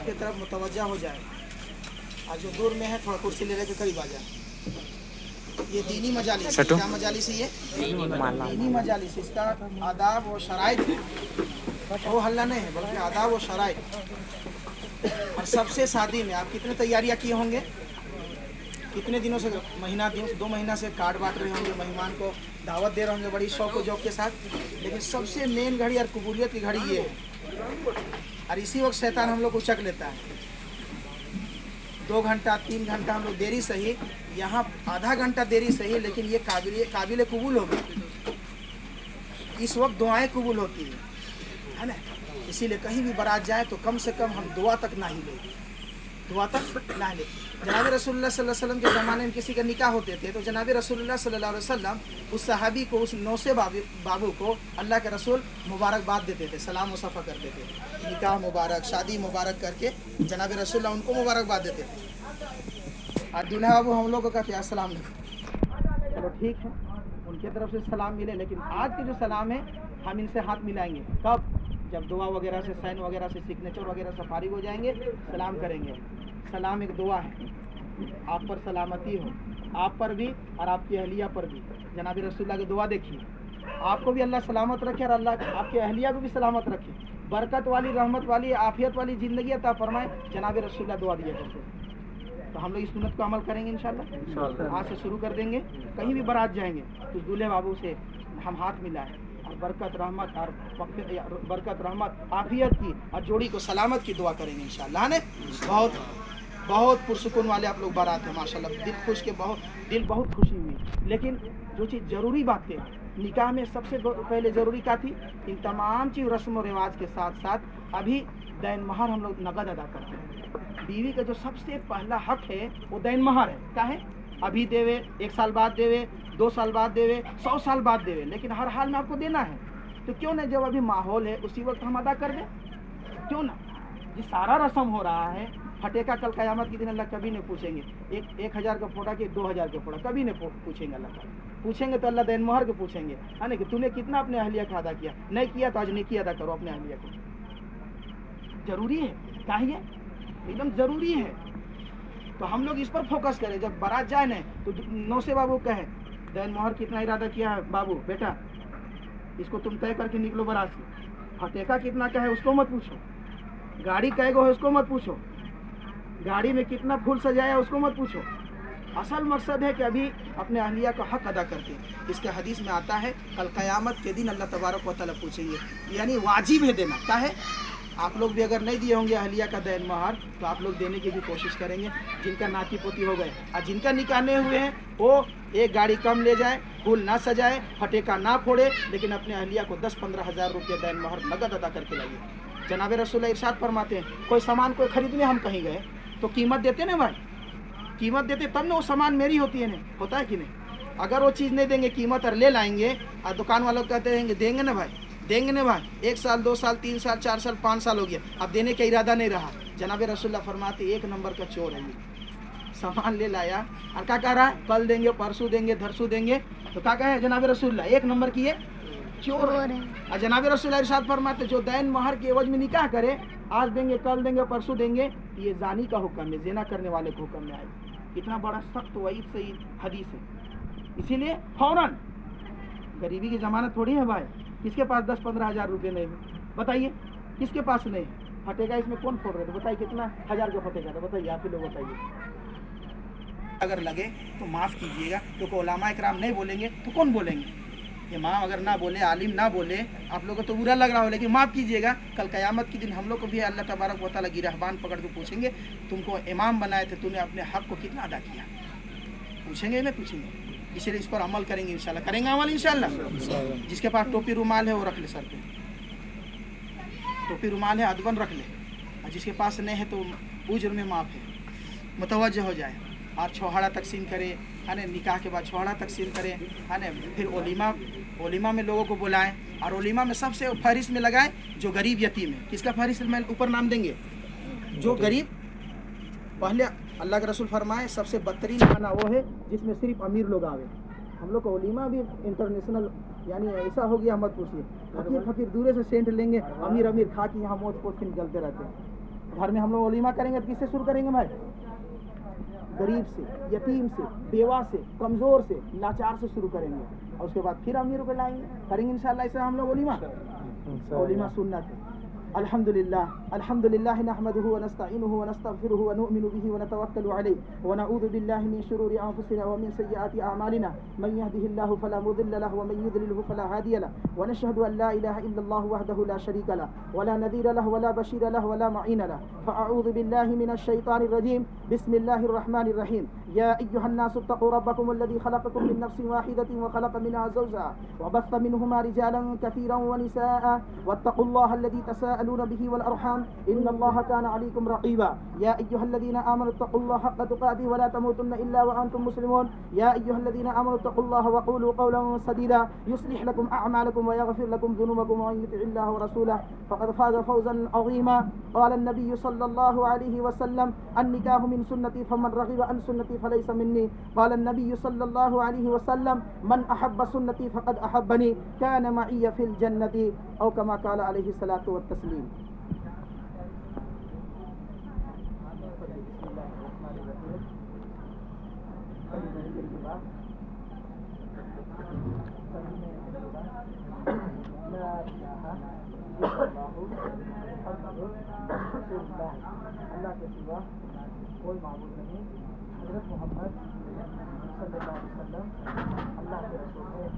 की तरफ मुतवज्जा हो जाए। और जो दूर में है थोड़ा कुर्सी ले लेके करीब आ जाए। ये दीनी मजालिस है। क्या मजालिस है ये? दीनी मजालिस। इसका आदाब और शराइत है, वो हल्ला नहीं है बल्कि आदाब और शराइत। और सबसे शादी में आप कितने तैयारियां किए होंगे? कितने दिनों से, महीना दिन 2 महीना से कार्ड बांट रहे होंगे, मेहमान को दावत दे रहे होंगे बड़ी शौक जोक के साथ। लेकिन सबसे मेन घड़ी और कबूलियत की घड़ी ये है। और इसी वक्त शैतान हम लोग को उचक लेता है। 2 घंटा 3 घंटा हम लोग देरी सही, यहाँ आधा घंटा देरी सही, लेकिन ये काबिल कबूल होगी। इस वक्त दुआएं कबूल होती है ना। इसीलिए कहीं भी बारात जाए तो कम से कम हम दुआ तक ना ही ले, दुआ तक ना ले। जनाब रसूलुल्लाह सल्लल्लाहु अलैहि वसल्लम के ज़माने में किसी का निकाह होते थे तो जनाब रसूलुल्लाह सल्लल्लाहु अलैहि वसल्लम उस सहाबी को, उस नौसे बाबू को अल्लाह के रसूल मुबारकबाद देते थे, सलाम मुसफ़ा करते थे। निकाह मुबारक, शादी मुबारक करके जनाब रसूलुल्लाह उनको मुबारकबाद देते थे। और दूल्हा बाबू हम लोग को कहते हैं अस्सलाम वालेकुम। चलो ठीक है, उनके तरफ से सलाम मिले, लेकिन आज के जो सलाम है हम इनसे हाथ मिलाएंगे कब? जब दुआ वगैरह से, साइन वगैरह से, सिग्नेचर वगैरह से फारिग हो जाएंगे, सलाम करेंगे। सलाम एक दुआ है, आप पर सलामती हो, आप पर भी और आपकी अहलिया पर भी। जनाब रसूलुल्लाह की दुआ देखिए, आपको भी अल्लाह सलामत रखे और अल्लाह आपके अहलिया को भी सलामत रखे, बरकत वाली, रहमत वाली, आफियत वाली ज़िंदगी अता फरमाए। जनाब रसूलुल्लाह दुआ दिया करते। तो हम लोग इस सुन्नत को अमल करेंगे इंशाअल्लाह। आज से शुरू कर देंगे। कहीं भी बारात जाएंगे तो दूल्हे बाबू से हम हाथ मिलाएं और बरकत रहमत आफियत की और जोड़ी को सलामत की दुआ करेंगे इंशाअल्लाह ने। बहुत पुरसुकून वाले आप लोग बारात हैं माशाल्लाह। दिल खुश के दिल बहुत खुशी हुई। लेकिन जो चीज़ ज़रूरी बातें निकाह में सबसे पहले ज़रूरी क्या थी? इन तमाम चीज़ रस्म व रिवाज के साथ साथ अभी दैन महर हम लोग नगद अदा करते हैं। बीवी का जो सबसे पहला हक है वो दैन महर है। क्या है? अभी देवे, 1 साल बाद देवे, 2 साल बाद देवे, 100 साल बाद देवे, लेकिन हर हाल में आपको देना है। तो क्यों ना जब अभी माहौल है उसी वक्त हम अदा कर दें? क्यों ना? ये सारा रस्म हो रहा है। फटेका कल क़यामत के दिन अल्लाह कभी नहीं पूछेंगे 1,000 का फोड़ा कि 2,000 का फोड़ा, कभी नहीं पूछेंगे अल्लाह का। पूछेंगे तो अल्लाह दैन मोहर के पूछेंगे, है ना, कि तूने कितना अपने अहलिया का अदा किया। नहीं किया तो आज नेकी अदा करो अपने अहलिया को। जरूरी है, चाहिए, एकदम ज़रूरी है। तो हम लोग इस पर फोकस करें। जब बारात जाए ना तो नौसे बाबू कहे दैन मोहर कितना इरादा किया है बाबू बेटा, इसको तुम तय करके निकलो बारात से। फटेका कितना का है उसको मत पूछो, गाड़ी कै गो है उसको मत पूछो, गाड़ी में कितना फूल सजाया उसको मत पूछो। असल मकसद है कि अभी अपने अहलिया का हक अदा करते हैं। इसके हदीस में आता है कल क़यामत के दिन अल्लाह तबारक व तआला पूछेंगे, यानी वाजिब है देना। क्या है? आप लोग भी अगर नहीं दिए होंगे अहलिया का दैन महर तो आप लोग देने की भी कोशिश करेंगे। जिनका नाती पोती हो गए और जिनका निकाह नहीं हुए हैं वो एक गाड़ी कम ले जाए, फूल ना सजाए, फटेका ना फोड़े, लेकिन अपने अहलिया को 10-15 हज़ार रुपये दैन महर नगद अदा करके लाइए। जनाब रसूलुल्लाह इरशाद फरमाते हैं कोई सामान कोई खरीदने हम कहीं गए तो कीमत देते ना भाई, कीमत देते तब ना वो सामान मेरी होती है ना, होता है कि नहीं? अगर वो चीज़ नहीं देंगे कीमत और ले लाएंगे और दुकान वालों कहते हैं देंगे ना भाई, देंगे ना भाई, 1 साल 2 साल 3 साल 4 साल 5 साल हो गया, अब देने का इरादा नहीं रहा। जनाब रसूलुल्लाह फरमाते 1 नंबर का चोर है ये। सामान ले लाया और क्या कह रहा है कल देंगे, परसों देंगे, धरसों देंगे, तो क्या कहे जनाब रसूलुल्लाह 1 नंबर की ये चोर है। और जनाब रसूलुल्लाह इरशाद फरमाते जो दैन महर के एवज में निकाह करे, आज देंगे, कल देंगे, परसों देंगे, ये जानी का हुक्म है, ज़िना करने वाले को हुक्म में आएगा। इतना बड़ा सख्त वईद सही हदीस है। इसीलिए फौरन, गरीबी की ज़मानत थोड़ी है भाई, किसके पास 10-15 हज़ार रुपये नहीं है बताइए, किसके पास नहीं? फटेगा इसमें कौन फोड़ रहे थे बताइए, कितना हज़ार का फटेगा था बताइए, आप ही लोग बताइए। अगर लगे तो माफ़ कीजिएगा, क्योंकि उलमा इकराम नहीं बोलेंगे तो कौन बोलेंगे? इमाम अगर ना बोले, आलिम ना बोले, आप लोगों को तो बुरा लग रहा हो, लेकिन माफ़ कीजिएगा, कल क़यामत के दिन हम लोग को भी अल्लाह तबारक व तआला गिरहबान पकड़ के पूछेंगे तुमको इमाम बनाए थे, तूने अपने हक़ को कितना अदा किया? पूछेंगे ना पूछेंगे। इसलिए इस पर अमल करेंगे इंशाल्लाह, करेंगे अमल इंशाल्लाह। जिसके पास टोपी रुमाल है वो रख ले सर पे, टोपी रुमाल है अदबन रख ले, और जिसके पास नहीं है तो उज्र में माफ़ है, मुतवज्जह हो जाए। और छोहाड़ा तकसीम करें, है ना, निकाह के बाद छोहाड़ा तकसीम करें, है ना, फिर ओलिमा में लोगों को बुलाएं, और ओलिमा में सबसे फहरिस्त में लगाएं जो गरीब यतीम है। किसका फहरिस्त में ऊपर नाम देंगे? जो गरीब। पहले अल्लाह के रसूल फरमाए सबसे बदतरीन खाना वो है जिसमें सिर्फ अमीर लोग आवे। हम लोग का ओलिमा भी इंटरनेशनल, यानी ऐसा हो गया मत पूछिए, फकीर फकीर दूरे से सेंट लेंगे, अमीर अमीर खा के यहाँ मौज पोज के निकलते रहते हैं। گھر میں ہم لوگ ولیمہ کریں گے تو کس سے شروع کریں گے بھائی؟ غریب سے، یتیم سے، بیوہ سے، کمزور سے، لاچار سے شروع کریں گے، اور اس کے بعد پھر امیروں کو لائیں گے، کریں گے انشاءاللہ اسے ہم لوگ ولیمہ۔ ولیمہ سنت ہے۔ الحمد للہ نحمده ونستعینه ونستغفره ونؤمن به ونتوکل علیہ ونعوذ باللہ من شرور انفسنا ومن سیئات اعمالنا من يهده الله فلا مضل له ومن يضلل فلا هادي له ونشهد ان لا اله الا الله وحده لا شريك له ولا نذير له ولا بشير له ولا معين له فاعوذ بالله من الشيطان الرجيم بسم الله الرحمن الرحيم يا ايها الناس اتقوا ربكم الذي خلقكم من نفس واحدة وخلق منها زوجها وبث منهما رجالا كثيرا ونساء واتقوا الله الذي تساءلون به والأرحام إن الله كان عليكم رقيبا يا أيها الذين آمنوا اتقوا الله حق تقاته ولا تموتن إلا وأنتم مسلمون يا أيها الذين آمنوا اتقوا الله وقولوا قولا سديدا يصلح لكم أعمالكم ويغفر لكم ذنوبكم ومن يطع الله ورسوله فقد فاز فوزا عظيما قال النبي صلى الله عليه وسلم النكاح من سنتي فمن رغب عن سنتي فليس مني قال النبي صلى الله عليه وسلم من أحب سنتي فقد أحبني كان معي في الجنة أو كما قال عليه الصلاة والتسليم۔ اللہ کے سوا کوئی معبود نہیں، حضرت محمد صلی اللہ علیہ وسلم اللہ کے رسول ہیں۔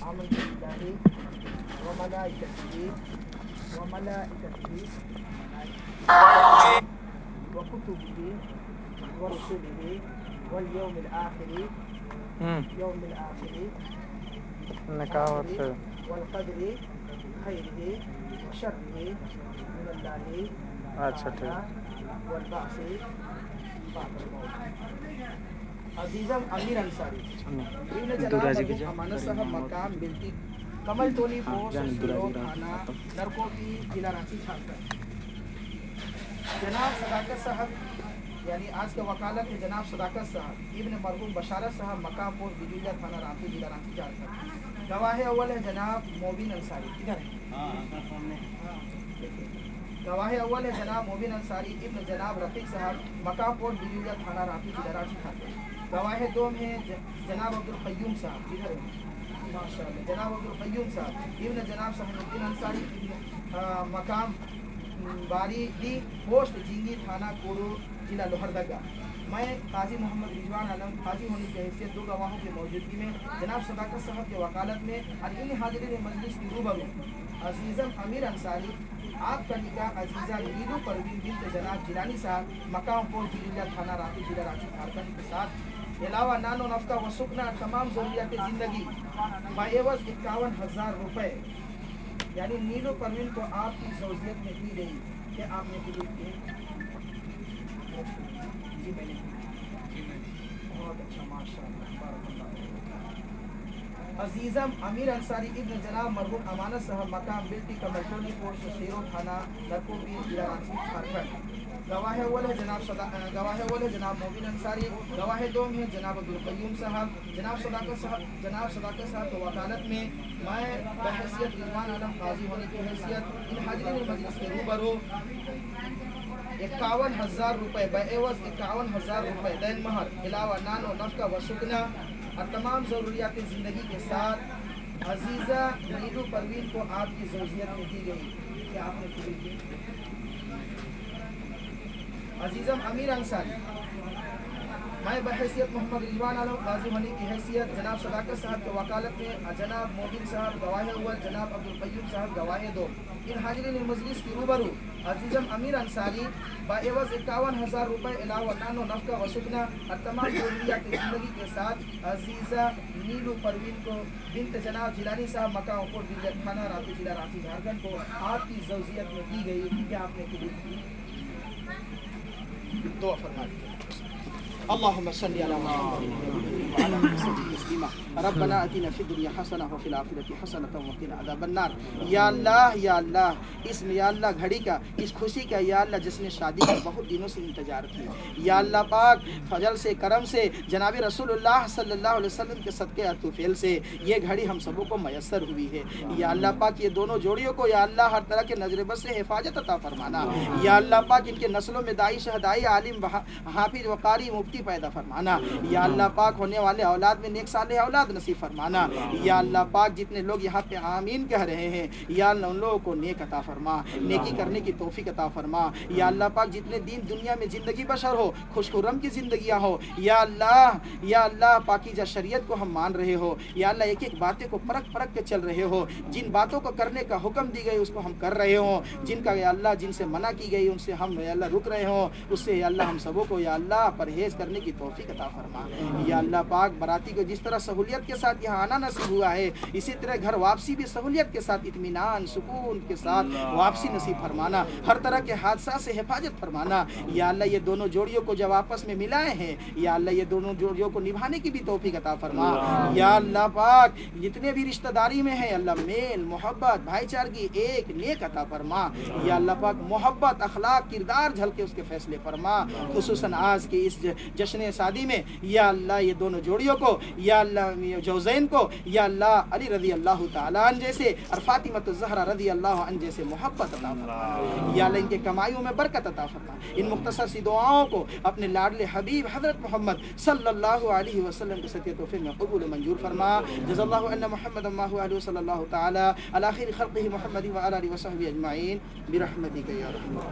آمنت باللہ وملائکتہ وکتبہ ورسلہ والیوم الآخر یوم الآخر والقدر خیرہ وشرہ من اللہ والبعث بعد الموت۔ عزیزم امیر انصاری ابن جناب امانت صاحب مقام بلتی کمل تولی پوسٹ سیرو تھانہ نرکوٹی ضلع رانچی چھاپر۔ جناب صداقت صاحب یعنی آج کا وکالت ہے جناب صداقت صاحب ابن مرحوم بشارت صاحب مقام پوسٹ بجولیہ تھانہ رانچی ضلع رانچی جھارکھنڈ۔ گواہ اول ہے جناب موبین انصاری، ادھر ہے گواہ اول ہے جناب موبین انصاری ابن جناب رفیق صاحب مقام پوسٹ بجولیہ تھانہ رانچی ضلع رانچی جھارکھنڈ۔ گواہ دوم ہے جناب عبدالقیوم صاحب، ادھر ہے ماشاء اللہ جناب عبدالقیوم صاحب ابن جناب صاحب الدین انصاری مقام باری دی پوسٹ جینگی تھانہ کوڑو ضلع لوہردگا۔ میں قاضی محمد رضوان عالم قاضی ہونے کی حیثیت دو گواہوں کی موجودگی میں جناب صداقت صاحب کے وکالت میں اور ان حاضرین مجلس کی روبرو عزیزم امیر انصاری آپ کا نکاح عزیزہ نیلو پروین بنت جناب جیلانی صاحب مقام پوسٹ ضلع تھانہ رانچی ضلع رانچی جھارکھنڈ کے ساتھ علاوہ نان و نفقہ و سکنا تمام ضروریات زندگی بعوض 51,000 روپے یعنی نیلو پروین کو آپ کی زوجیت میں دی گئی کہ آپ نے قبول کی؟ جی میں نے بہت اچھا ماشاء اللہ بارک اللہ۔ عزیزم امیر انصاری ابن جناب مرحوم امانت صاحب مقام بلٹی کمرٹونی پوسٹ شیرو تھانہ نرکوٹی ضلع رانچی جھارکھنڈ۔ گواہ اول ہے جناب موبین انصاری، گواہ دوم ہے جناب عبدالقیوم صاحب۔ جناب صداقت صاحب کی وکالت میں میں بحیثیت رضوان عالم قاضی ہونے کی حیثیت ان حاضرین مجلس کے روبرو 51,000 روپے بعوض 51,000 روپے دین مہر علاوہ نان و نفقہ و سکنا اور تمام ضروریات زندگی کے ساتھ عزیزہ نیلو پروین کو آپ کی زوجیت میں دی گئی کہ آپ نے قبول کی؟ عزیزم امیر انصاری میں بحیثیت محمد رضوان عالم قاضی ہونے کی حیثیت جناب صداقت صاحب کے وکالت میں جناب موبین صاحب گواہ اول جناب عبدالقیوم صاحب گواہ دو ان حاضرین مجلس کی روبرو عزیزم امیر انصاری بعوض 51,000 روپے علاوہ نان و نفقہ و سکنا اور تمام ضروریات زندگی کے ساتھ عزیزہ نیلو پروین کو بنت جناب جیلانی صاحب مقام پوسٹ بجولیہ تھانہ رانچی ضلع رانچی جھارکھنڈ کو آپ کی زوجیت میں دی گئی کہ آپ نے قبول کی؟ دعا فرما دیجیے۔ اللهم صل على محمد وعلى قصة مسلمة ربنا آتنا في الدنيا حسنة وفي الآخرة حسنة وقنا عذاب النار. یا اللہ اس میں یا اللہ گھڑی کا اس خوشی کا یا اللہ جس نے شادی کا بہت دنوں سے انتظار کی، یا اللہ پاک فضل سے کرم سے جناب رسول اللہ صلی اللہ علیہ وسلم کے صدقے اطفیل سے یہ گھڑی ہم سبوں کو میسر ہوئی ہے. یا اللہ پاک یہ دونوں جوڑیوں کو یا اللہ ہر طرح کے نظر بد سے حفاظت عطا فرمانا. یا اللہ پاک ان کے نسلوں میں دائی شہدائی عالم حافظ وقاری مفتی پیدا فرمانا. یا اللہ پاک ہونے والے اولاد میں نیک صالح اولاد نصیب فرمانا. یا اللہ پاک جتنے لوگ یہاں پہ آمین کہہ رہے ہیں یا اللہ ان لوگوں کو نیک عطا فرما، نیکی کرنے کی توفیق عطا فرما. یا اللہ پاک جتنے دین دنیا میں زندگی بشر ہو خوش خرم کی زندگیاں ہو، یا اللہ پاکیزہ شریعت کو ہم مان رہے ہو، یا اللہ ایک ایک باتیں کو پرکھ کے چل رہے ہو، جن باتوں کو کرنے کا حکم دی گئی اس کو ہم کر رہے ہوں، جن کا یا اللہ جن سے منع کی گئی ان سے ہم یا اللہ رک رہے ہوں، اس سے یا اللہ ہم سبوں کو یا اللہ پرہیز کرنے کی توفیق عطا فرما. یا اللہ پاک براتی کو جس طرح سہولیت کے ساتھ یہاں آنا نصیب ہوا ہے اسی طرح گھر واپسی بھی سہولیت کے ساتھ اطمینان سکون کے ساتھ واپسی نصیب فرمانا، ہر طرح کے حادثات سے حفاظت فرمانا. یا اللہ یہ دونوں جوڑیوں کو جب آپس میں ملائے ہیں یا اللہ یہ دونوں جوڑیوں کو نبھانے کی بھی توفیق عطا فرما. یا اللہ پاک جتنے بھی رشتہ داری میں ہیں اللہ میل محبت بھائی چارگی ایک نیک عطا فرما. یا اللہ پاک محبت اخلاق کردار جھل کے اس کے فیصلے فرما. خصوصاً آج کی اس جشن شادی میں یا اللہ یہ دونوں جوڑیوں کو یا اللہ جوزین کو یا اللہ علی رضی اللہ تعالیٰ عنہ جیسے اور فاطمہ الزہرا رضی اللہ عنہ جیسے محبت عطا فرما. یا اللہ ان کے کمائیوں میں برکت عطا فرما. ان مختصر سی دعاؤں کو اپنے لاڈلے حبیب حضرت محمد صلی اللہ علیہ وسلم کے صدقے توفیق میں قبول منظور فرما. جزا اللہ ان محمد اللہ علیہ صلی اللہ تعالی علی خیر خلقہ محمد و علی آلہ وصحبہ اجمعین برحمتک یا رحمن.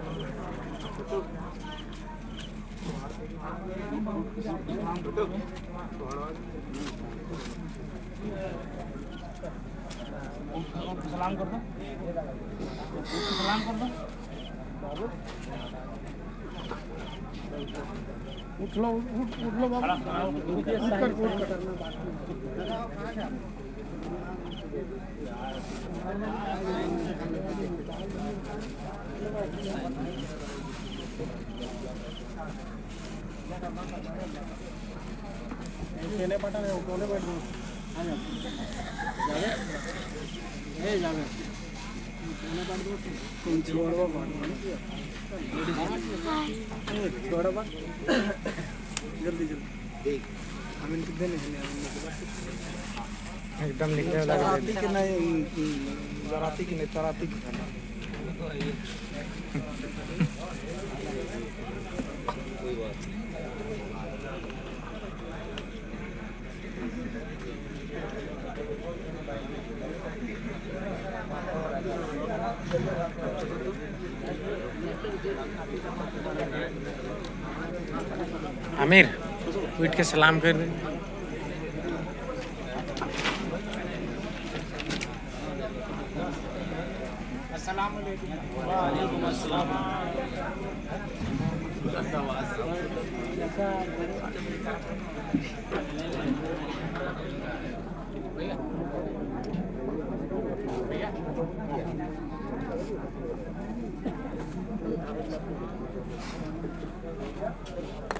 سلام کر دو سلام کر دو اٹھ لو بابا पहले पटा नहीं कोने बैठ गए आ जा जावे ए जावे कोने बैठ दो तुम छोड़ो बात छोड़ो बात जल्दी देख हम इनके देने हैं एकदम निकले लगा कि नहीं जराती की नहीं तराती की कोई बात आमिर उठ के सलाम कर दे. अस्सलाम वालेकुम. वालेकुम अस्सलाम.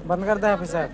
बंद कर दे हाफिज साहब.